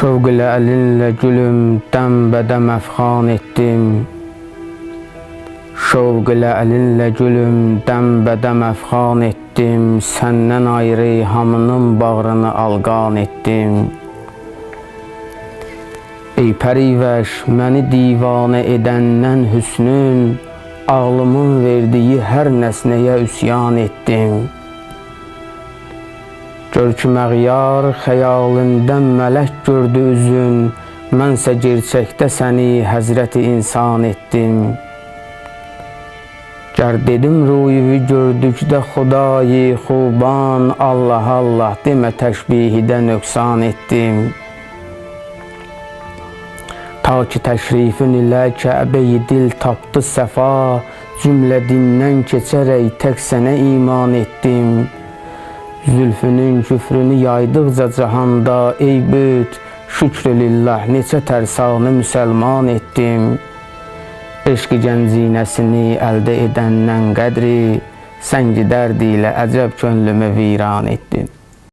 Şevk ile elinle gülüm dembedem efkan ettim. Şevk ile elinle gülüm dembedem efkan ettim. Senden ayrı hamının bağrını alqan ettim. Ey pəriveş, məni divanə edəndən hüsnün, ağlımın verdiyi hər nəsnəyə üsyan etdim. Gör ki məğyar xəyalından mələk gördü üzün, mənsə gerçəkdə səni həzrəti insan etdim. Gər dedim rüyü gördükdə Xudayi xuban, Allah Allah demə təşbihidə nöqsan etdim. Ta ki təşrifin ilə Kəbəyi dil tapdı səfa, cümlə dindən keçərək tək sənə iman etdim. Zülfünün küfrünü yaydıqca cahanda, ey büt, şükrü lillah neçə tərsanı müsəlman etdim. Eşq-i gəncinəsini əldə edəndən qədri, sən dərdi ilə əcəb könlümü viran etdin.